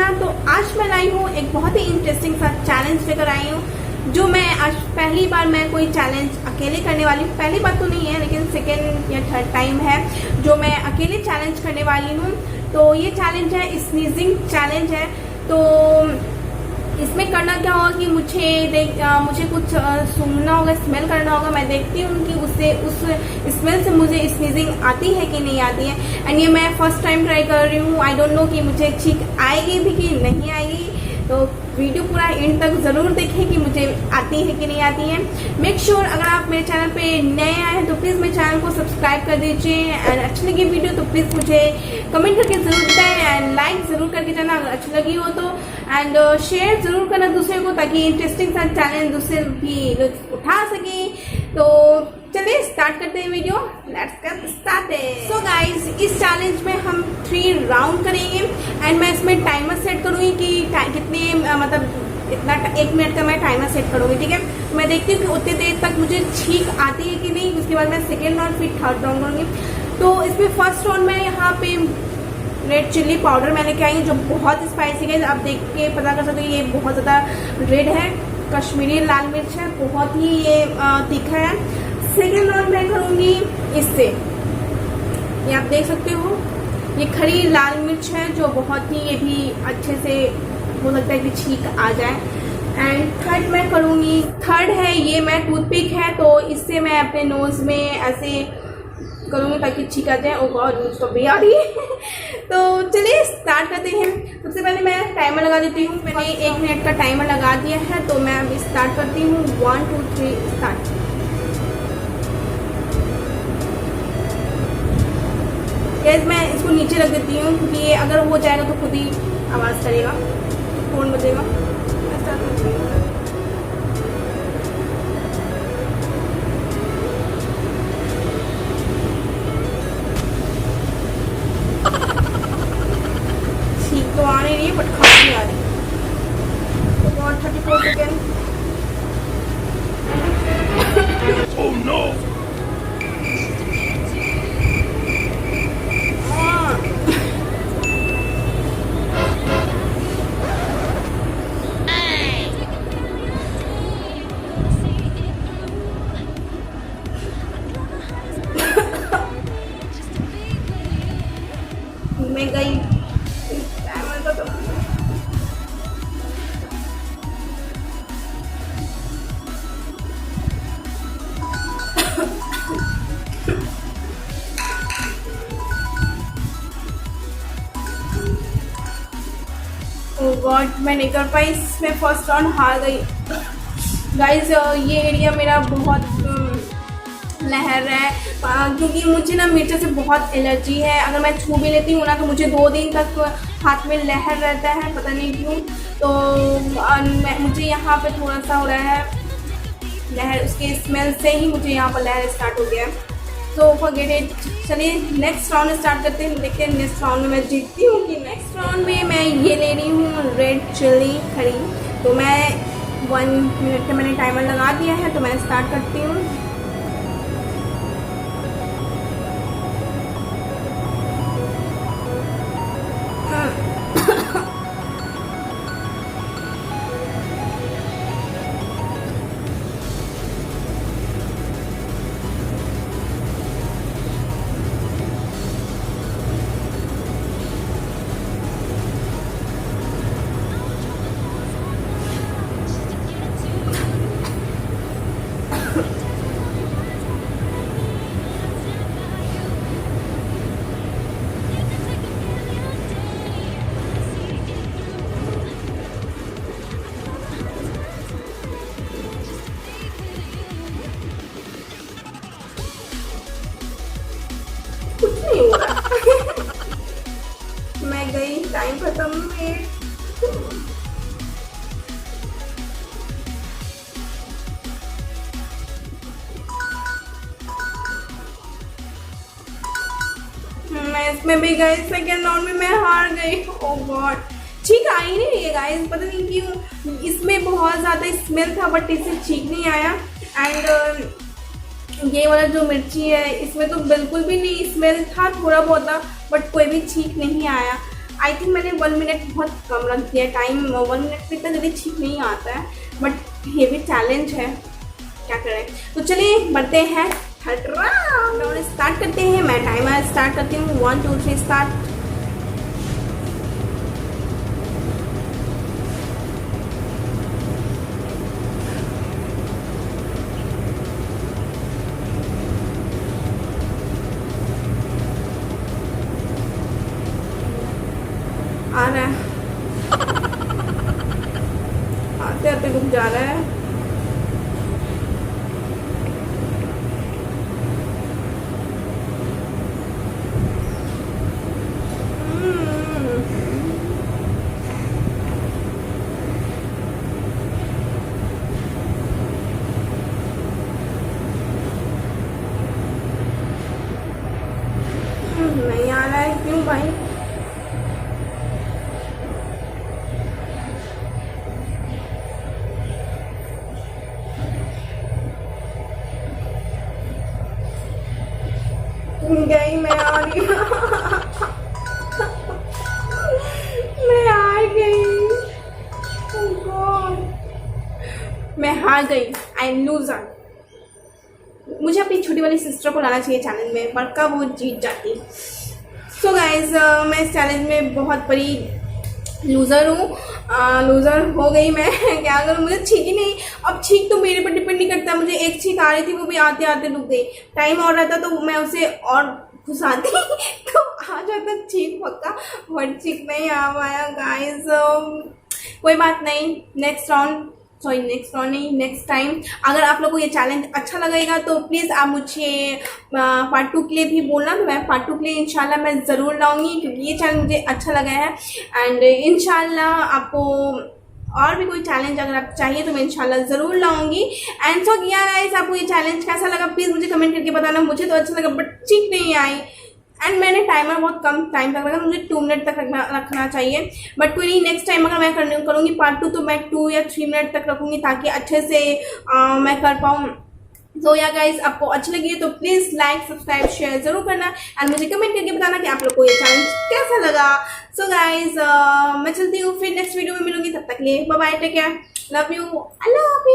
ना। तो आज मैं लाई हूँ एक बहुत ही इंटरेस्टिंग सा चैलेंज लेकर आई हूँ, जो मैं आज पहली बार मैं कोई चैलेंज अकेले करने वाली हूँ। पहली बार तो नहीं है, लेकिन सेकेंड या थर्ड टाइम है जो मैं अकेले चैलेंज करने वाली हूँ। तो ये चैलेंज है स्नीजिंग चैलेंज है। तो इसमें करना क्या होगा कि मुझे कुछ सूंघना होगा, स्मेल करना होगा। मैं देखती हूँ कि उससे उस स्मेल से मुझे स्नीजिंग आती है कि नहीं आती है। एंड ये मैं फर्स्ट टाइम ट्राई कर रही हूँ। आई डोंट नो कि मुझे छींक आएगी भी कि नहीं आएगी। तो वीडियो पूरा एंड तक ज़रूर देखें कि मुझे आती है कि नहीं आती है। मेक श्योर अगर आप मेरे चैनल पे नए आए हैं तो प्लीज़ मेरे चैनल को सब्सक्राइब कर दीजिए। एंड अच्छी लगी वीडियो तो प्लीज़ मुझे कमेंट करके ज़रूर बताएं एंड लाइक ज़रूर करके जाना अगर अच्छी लगी हो तो। एंड शेयर ज़रूर करना दूसरे को, ताकि इंटरेस्टिंग सा चैलेंज दूसरे भी लुत्फ उठा सके। तो चलिए स्टार्ट करते हैं video. Let's get started. So guys, इस चैलेंज में हम 3 राउंड करेंगे एंड मैं इसमें टाइमर सेट करूँगी कि कितने मतलब इतना 1 मिनट का मैं टाइमर सेट करूँगी, ठीक है। मैं देखती हूँ कि उतनी देर तक मुझे छींक आती है कि नहीं। उसके बाद मैं सेकेंड राउंड फिर थर्ड राउंड करूँगी। तो इसमें फर्स्ट राउंड में यहाँ पे रेड चिल्ली पाउडर मैं लेके आई हूँ, जो बहुत स्पाइसी है। आप देख के पता कर सकते हो ये बहुत ज़्यादा रेड है। कश्मीरी लाल मिर्च है, बहुत ही ये तीखा है। सेकेंड राउंड मैं करूँगी इससे, ये आप देख सकते हो ये खड़ी लाल मिर्च है, जो बहुत ही ये भी अच्छे से हो सकता है कि छींक आ जाए। एंड थर्ड मैं करूँगी, थर्ड है ये मैं टूथपिक है, तो इससे मैं अपने नोज़ में ऐसे करूँगी ताकि छींक आ जाए। ओ गॉड, मुझ तो भी आ रही है। तो चलिए स्टार्ट करते हैं। सबसे पहले मैं टाइमर लगा देती हूँ। मैंने 1 मिनट का टाइमर लगा दिया है, तो मैं अभी स्टार्ट करती हूँ। 1 2 3 स्टार्ट। गैस मैं इसको नीचे रख देती हूँ, क्योंकि ये अगर हो जाएगा तो खुद ही आवाज़ करेगा, फोन बजेगा। ठीक तो आ नहीं रही है, बट खांसी आ रही है। तो 34 सेकेंड। Oh no! मैं गई टाइमर का। तो ओह गॉड, मैं नहीं कर पाई। इसमें फर्स्ट राउंड हार गई। गाइस ये एरिया मेरा बहुत लहर रहा है, क्योंकि मुझे ना मिर्च से बहुत एलर्जी है। अगर मैं छू भी लेती हूँ ना तो मुझे 2 दिन तक हाथ में लहर रहता है, पता नहीं क्यों। तो मुझे यहाँ पे थोड़ा सा हो रहा है लहर, उसके स्मेल से ही मुझे यहाँ पर लहर स्टार्ट हो गया है। तो फॉरगेट इट। चलिए नेक्स्ट राउंड स्टार्ट करते हैं, देखते हैं नेक्स्ट राउंड में मैं जीतती हूँ कि। नेक्स्ट राउंड में मैं ये ले रही हूँ रेड चिल्ली खड़ी। तो मैं 1 मिनट का मैंने टाइमर लगा दिया है, तो मैं स्टार्ट करती हूँ। कुछ नहीं हो रहा। मैं गई, टाइम खत्म है। मैं इसमें भी गई, सेकेंड राउंड में मैं हार गई। ओह गॉड, छींक आ ही नहीं रही है गाइस, पता नहीं क्यों। इसमें बहुत ज़्यादा स्मेल था बट इससे छींक नहीं आया। एंड ये वाला जो मिर्ची है इसमें तो बिल्कुल भी नहीं स्मेल था, थोड़ा बहुत था बट कोई भी छींक नहीं आया। आई थिंक मैंने 1 मिनट बहुत कम रख दिया टाइम, 1 मिनट में इतना जल्दी ठीक नहीं आता है, बट ये भी चैलेंज है, क्या करें। तो चलिए बढ़ते हैं थर्ड राउंड स्टार्ट करते हैं। मैं टाइमर स्टार्ट करती हूँ, 1 2 3 स्टार्ट। आ रहा है, आते आते रुक जा रहा है। नहीं आ रहा है, क्यों भाई? गई, मैं आ रही हूँ। मैं आ गई। Oh God. मैं हार गई, आई एम लूजर। मुझे अपनी छोटी वाली सिस्टर को लाना चाहिए चैलेंज में, बड़का वो जीत जाती। सो गाइज मैं इस चैलेंज में बहुत बड़ी लूज़र हूँ, लूज़र हो गई मैं। क्या करूँ, मुझे छींक ही नहीं। अब छींक तो मेरे पर डिपेंड नहीं करता, मुझे एक छींक आ रही थी, वो भी आते आते रुक गई। टाइम और रहता तो मैं उसे और घुसाती तो आ जाता छींक पक्का, बट छींक नहीं आ पाया गाइज। कोई बात नहीं, नेक्स्ट टाइम अगर आप लोग को ये चैलेंज अच्छा लगेगा तो प्लीज़ आप मुझे पार्ट 2 के लिए भी बोलना, तो मैं पार्ट 2 के लिए इंशाल्लाह मैं ज़रूर लाऊंगी, क्योंकि ये चैलेंज मुझे अच्छा लगा है। एंड इंशाल्लाह आपको और भी कोई चैलेंज अगर आप चाहिए तो मैं इंशाल्लाह ज़रूर लाऊंगी। एंड सो किया गाइस, आपको ये चैलेंज कैसा लगा प्लीज़ मुझे कमेंट करके बताना। मुझे तो अच्छा लगा, बट ठीक नहीं आई। एंड मैंने टाइमर बहुत कम टाइम तक रखा, मुझे 2 मिनट तक रखना चाहिए, बट कोई नहीं, नेक्स्ट टाइम अगर मैं करूँगी पार्ट 2 तो मैं 2 या 3 मिनट तक रखूँगी, ताकि अच्छे से मैं कर पाऊँ। तो या गाइज आपको अच्छी लगी है तो प्लीज़ लाइक सब्सक्राइब शेयर ज़रूर करना, एंड मुझे कमेंट करके बताना कि आप लोग को ये चैलेंज कैसा लगा। सो गाइज मैं चलती हूँ, फिर नेक्स्ट वीडियो में मिलूंगी, तब तक के लिए bye bye, take care, love you, अल्लाह हाफिज़।